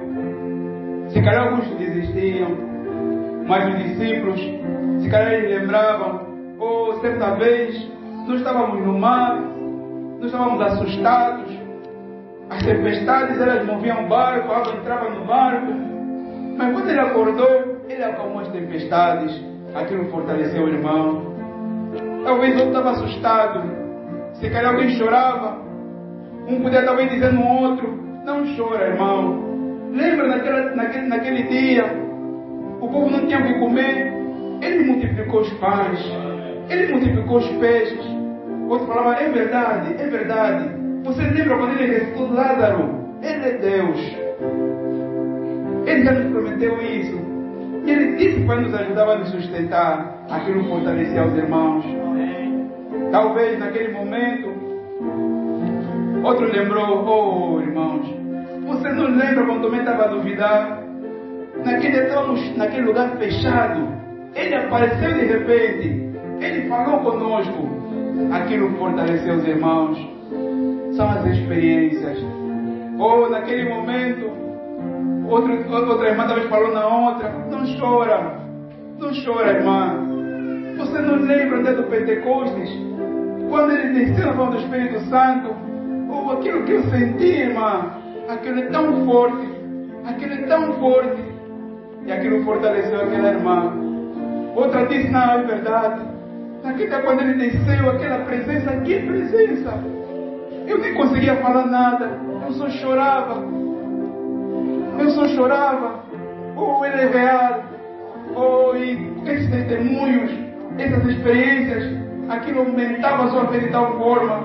se calhar alguns desistiam, mas os discípulos, se calhar eles lembravam, certa vez, nós estávamos no mar, nós estávamos assustados, as tempestades, elas moviam o barco, a água entrava no barco, mas quando ele acordou, ele acalmou as tempestades, aquilo fortaleceu o irmão. Talvez outro estava assustado, se calhar alguém chorava, um podia talvez dizer no outro, não chora, irmão. Lembra naquele dia, o povo não tinha o que comer, ele multiplicou os pães, ele multiplicou os peixes. Outro falava, é verdade, é verdade. Você lembra quando ele ressuscitou Lázaro? Ele é Deus. Ele já nos prometeu isso. E ele disse que vai nos ajudar a nos sustentar. Aquilo fortalecia os irmãos. Talvez naquele momento, outro lembrou, irmãos, você não lembra quando também estava a duvidar? Estávamos naquele lugar fechado. Ele apareceu de repente. Ele falou conosco. Aquilo fortaleceu os irmãos. São as experiências. Ou naquele momento, outra irmã talvez falou na outra, não chora, não chora, irmã. Você não lembra até do Pentecostes? Quando ele desceu na mão do Espírito Santo, aquilo que eu senti, irmã, aquilo é tão forte, aquilo é tão forte, e aquilo fortaleceu aquela irmã. Outra disse, não, é verdade, naquele dia quando ele desceu, aquela presença, que presença! Eu nem conseguia falar nada, eu só chorava. Ele é real. E esses testemunhos, essas experiências, aquilo aumentava a sua fé de tal forma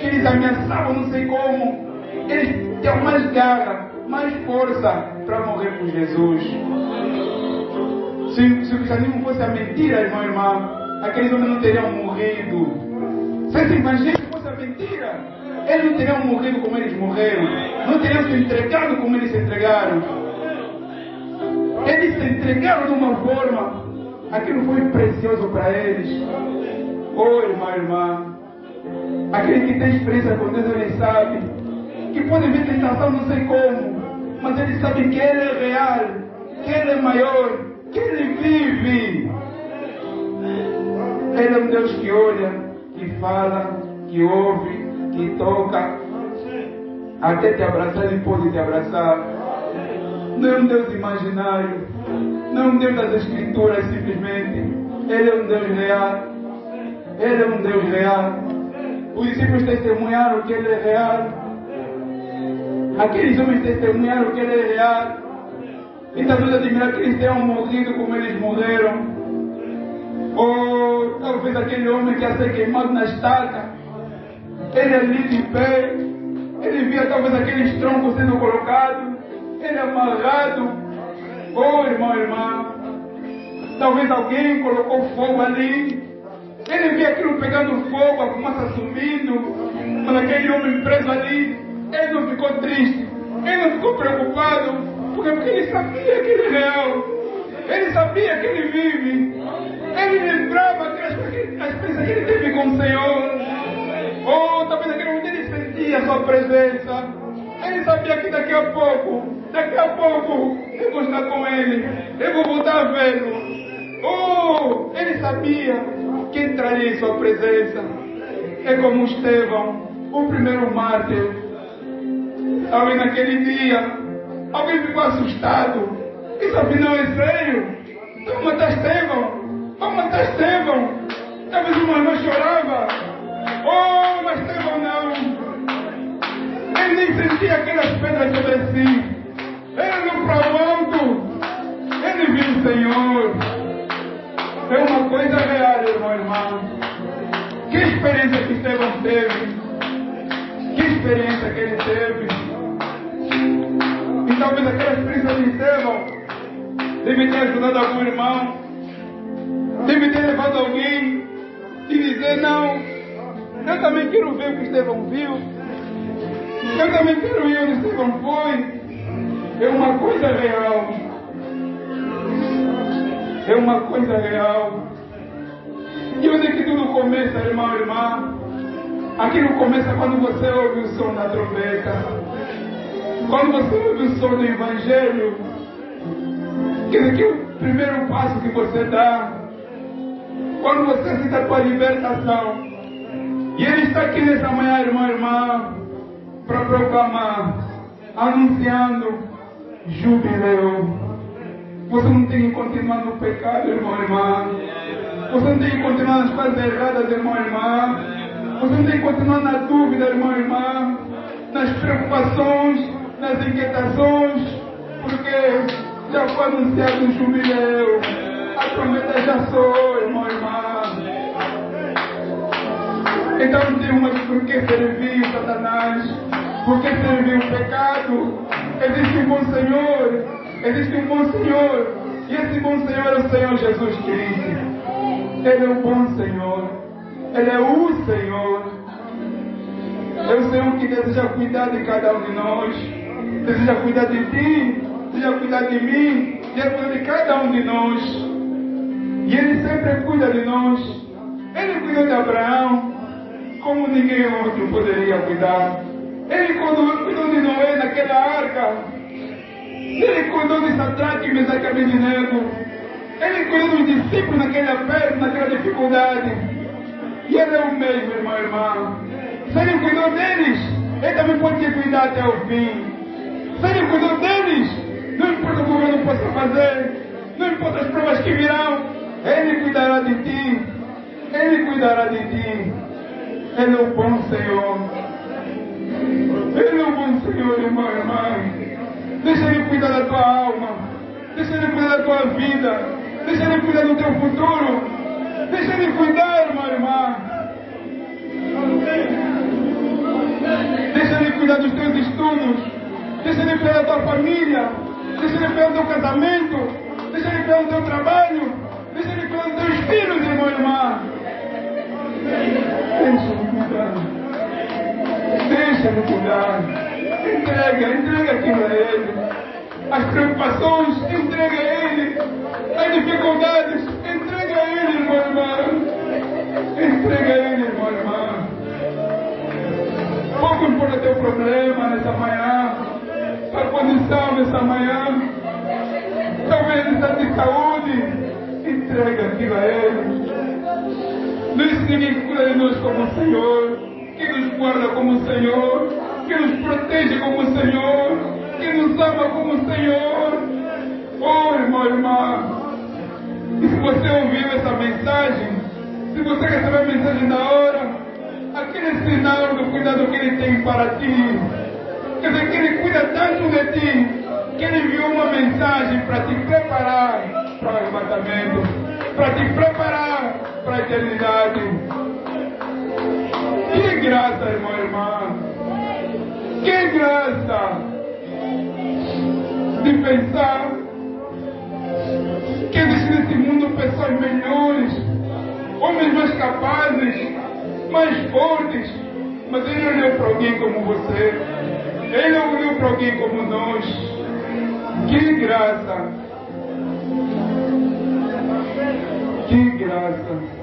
que eles ameaçavam, não sei como. Eles tinham mais garra, mais força para morrer por Jesus. Se o cristianismo fosse a mentira, irmão e irmã, aqueles homens não teriam morrido. Se esse evangelho fosse a mentira, eles não teriam morrido como eles morreram, não teriam se entregado como eles se entregaram. Eles se entregaram de uma forma, aquilo foi precioso para eles. Irmão, irmã, aquele que tem experiência com Deus, ele sabe que pode vir tentação, não sei como, mas ele sabe que Ele é real, que Ele é maior, que Ele vive. Ele é um Deus que olha, que fala, que ouve, que toca, até te abraçar, Ele pode te abraçar. Não é um Deus imaginário, não é um Deus das Escrituras simplesmente. Ele é um Deus real. Ele é um Deus real. Os discípulos testemunharam que Ele é real. Aqueles homens testemunharam que Ele é real. Então nos admira que eles tenham morrido como eles morreram. Ou talvez aquele homem que ia ser queimado na estaca, ele ali de pé, ele via talvez aqueles troncos sendo colocados, ele amarrado. Irmão, irmã, talvez alguém colocou fogo ali, ele via aquilo pegando fogo, a fumaça subindo, mas aquele homem preso ali, ele não ficou triste, ele não ficou preocupado, porque ele sabia que ele é real, ele sabia que ele vive, ele lembrava a experiência que ele teve com o Senhor. Talvez aquele momento ele sentia a sua presença, ele sabia que daqui a pouco, eu vou estar com ele, eu vou voltar a vê-lo. Oh, ele sabia que entraria em sua presença. É como Estevão, o primeiro mártir. Talvez naquele dia, alguém ficou assustado. Isso afinal é sério? Vamos matar Estevão! Vamos matar Estevão! Talvez uma irmã chorava. Oh, mas Estevão não! Ele nem sentia aquelas pedras sobre si. Ele olhou para o alto. Ele viu o Senhor. É uma coisa real, irmão. Que experiência que Estevão teve. Que experiência que ele teve. E talvez aquela experiência de Estevão deve ter ajudado algum irmão. Deve ter levado alguém e dizer, não, eu também quero ver o que Estevão viu. Eu também quero ir onde Estevão foi. É uma coisa real. É uma coisa real. E onde é que tudo começa, irmão, irmã? Aquilo começa quando você ouve o som da trombeta. Quando você ouve o som do Evangelho. Quer dizer que é o primeiro passo que você dá. Quando você sinta a tua libertação. E Ele está aqui nessa manhã, irmão, irmã, para proclamar, anunciando jubileu. Você não tem que continuar no pecado, irmão, irmã. Você não tem que continuar nas coisas erradas, irmão, irmã. Você não tem que continuar na dúvida, irmão, irmã. Nas preocupações, nas inquietações. Porque já foi anunciado o jubileu. A promessa já soou, irmão, irmã. Então não tem uma de por que servir Satanás. Por que servir o pecado? Existe um bom Senhor. Existe um bom Senhor. E esse bom Senhor é o Senhor Jesus Cristo. Ele é o bom Senhor. Ele é o Senhor. É o Senhor que deseja cuidar de cada um de nós. Deseja cuidar de ti. Deseja cuidar de mim. Deseja cuidar de cada um de nós. E Ele sempre cuida de nós. Ele cuidou de Abraão como ninguém outro poderia cuidar. Ele cuidou de Noé naquela arca. Ele cuidou de Sadraque, Mesaque e Abednego. Ele cuidou dos discípulos naquele aperto, naquela dificuldade. E Ele é o mesmo, irmão e irmã. Se Ele cuidou deles, Ele também pode te cuidar até o fim. Se Ele cuidou deles, não importa o que o governo possa fazer, não importa as provas que virão, Ele cuidará de ti. Ele cuidará de ti. Ele é o bom Senhor. Ele é o bom Senhor, irmão e irmã. Deixa Ele cuidar da tua alma. Deixa Ele cuidar da tua vida. Deixa Ele cuidar do teu futuro. Deixa Ele cuidar, irmão e irmã. Deixa Ele cuidar dos teus estudos. Deixa Ele cuidar da tua família. Deixa Ele cuidar do teu casamento. Deixa Ele cuidar do teu trabalho. Deixa Ele cuidar dos teus filhos, irmão e irmã. Deixa Ele cuidar. Deixa Ele cuidar. Entrega aquilo a Ele. As preocupações, entrega a Ele. As dificuldades, entrega a Ele, irmão e irmã. Entrega a Ele, irmão e irmã. Pouco importa teu problema nessa manhã, tua condição nessa manhã. Talvez ele está de saúde. Entrega aquilo a Ele. Não existe que cuida de nós como o Senhor, que nos guarda como o Senhor, que nos protege como o Senhor, que nos ama como o Senhor. Oh, irmão, irmã, e se você ouviu essa mensagem, se você recebeu a mensagem da hora, aquele sinal do cuidado que Ele tem para ti, quer dizer que Ele cuida tanto de ti, que Ele enviou uma mensagem para te preparar para o arrebatamento, para te preparar para a eternidade. Que graça, irmão e irmã. Que graça de pensar que existe nesse mundo pessoas melhores, homens mais capazes, mais fortes, mas Ele olhou para alguém como você. Ele olhou para alguém como nós. Que graça. Que graça.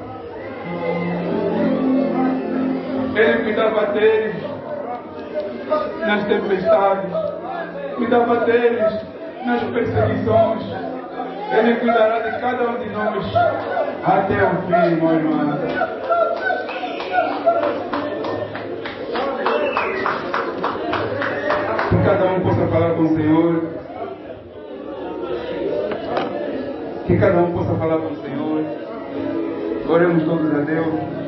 Ele cuidava deles nas tempestades, cuidava deles nas perseguições. Ele cuidará de cada um de nós até o fim, meu irmão. Que cada um possa falar com o Senhor. Que cada um possa falar com o Senhor. Oremos todos a Deus.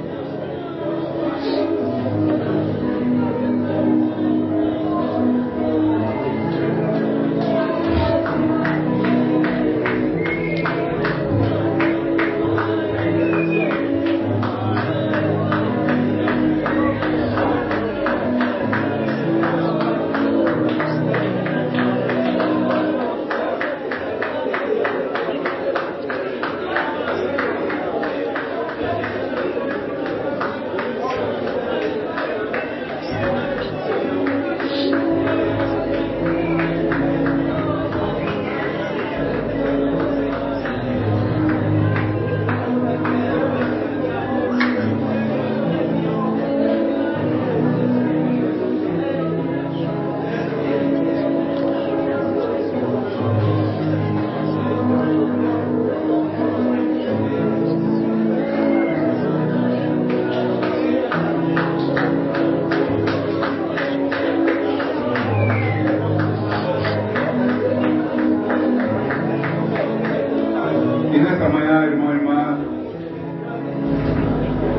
E nessa manhã, irmão e irmã,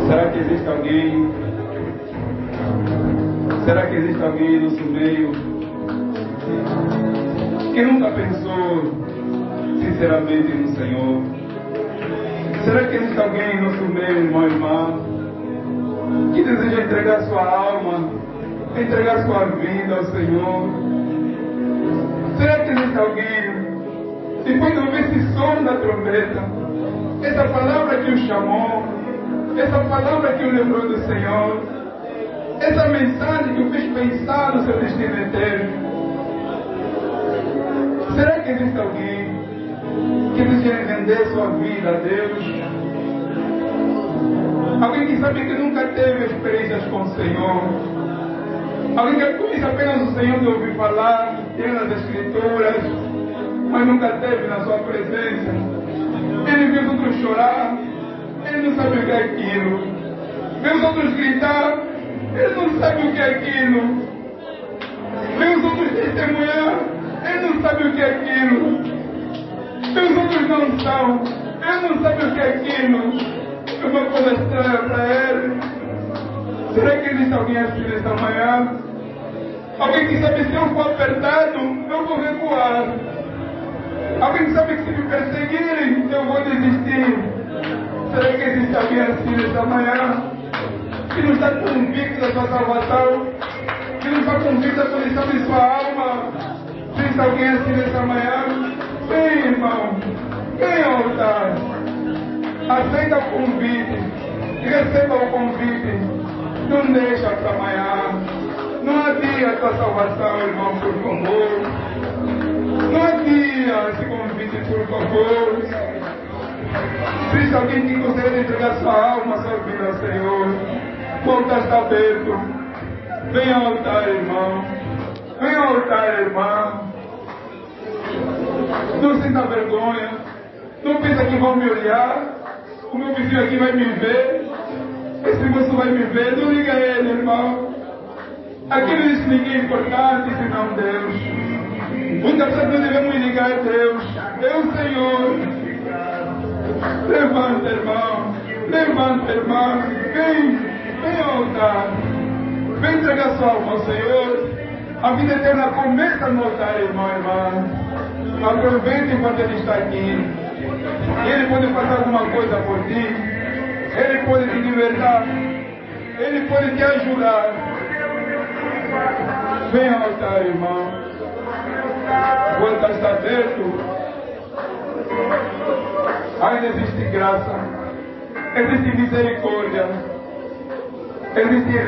será que existe alguém? Será que existe alguém no nosso meio que nunca pensou sinceramente no Senhor? Será que existe alguém no nosso meio, irmão e irmã, que deseja entregar sua alma, entregar sua vida ao Senhor? Será que existe alguém, depois de ouvir esse som da trombeta, essa palavra que o chamou, essa palavra que o lembrou do Senhor, essa mensagem que o fez pensar no seu destino eterno? Será que existe alguém que deseja render sua vida a Deus? Alguém que sabe que nunca teve experiências com o Senhor? Alguém que conhece apenas o Senhor de ouvir falar, tem nas Escrituras, mas nunca teve na sua presença? Ele viu os outros chorar, ele não sabe o que é aquilo. Viu os outros gritar, ele não sabe o que é aquilo. Viu os outros testemunhar, ele não sabe o que é aquilo. Viu os outros não são, ele não sabe o que é aquilo. É uma coisa estranha para ele. Será que existe alguém assim nesta manhã? Alguém que sabe, se eu for apertado, eu vou recuar. Alguém que sabe que se me perseguirem, eu vou desistir. Será que existe alguém assim nesta manhã? Que não está convicto da sua salvação? Que não está convicto da condição de sua alma? Se existe alguém assim nesta manhã? Vem, irmão. Vem ao altar. Aceita o convite. Receba o convite. Não deixa para amanhã. Não adia a tua salvação, irmão, por favor. Não adia esse convite, por favor. Se existe alguém que gostaria de entregar sua alma, sua vida ao Senhor, o altar está aberto. Venha ao altar, irmão. Venha ao altar, irmã. Não sinta vergonha. Não pensa que vão me olhar. O meu vizinho aqui vai me ver. Esse moço vai me ver. Não liga a ele, irmão. Aqui não existe ninguém importante senão Deus. A única pessoa que devemos ligar é Deus. É o Senhor. Levanta, irmão. Levanta, irmã. Vem ao altar. Vem entregar sua alma ao Senhor. A vida eterna começa no altar, irmão e irmã. Aproveite enquanto Ele está aqui. Ele pode fazer alguma coisa por ti. Ele pode te libertar. Ele pode te ajudar. Vem ao altar, irmão. O altar está aberto. Ainda existe graça. Existe misericórdia. Existe